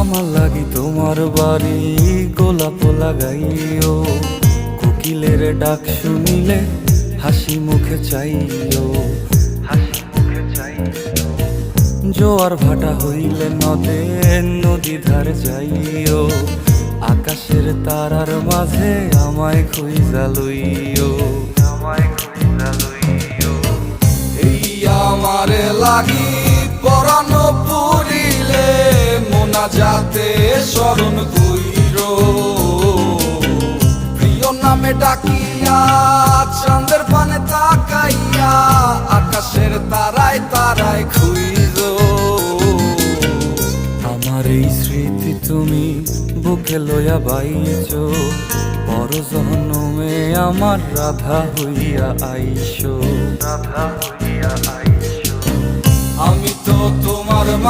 আমার লাগি তোমার বাড়ি গোলাপ লাগাইও, কোকিলের ডাক শুনিলে হাসি মুখে চাইও, হাসি মুখে চাইও। জোয়ার ভাটা হইলে নদে নদী ধারে যাইও, আকাশের তারার মাঝে আমায় খুঁজা লইও, আমায় খুঁজা লইও। এই আমারে লাগি পরানো পুরিলে মোনাজাতে স্মরণ কইরো, প্রিয় নামে ডাকিয়া চাঁদের পানে তাকাইয়া আকাশের তারায় তারায় খুইরো। আমার এই স্মৃতি তুমি বুকে লইয়া বাইছো, পর জন্মে আমার রাধা হইয়া আইসো, রাধা হইয়া আইসো। আমি তো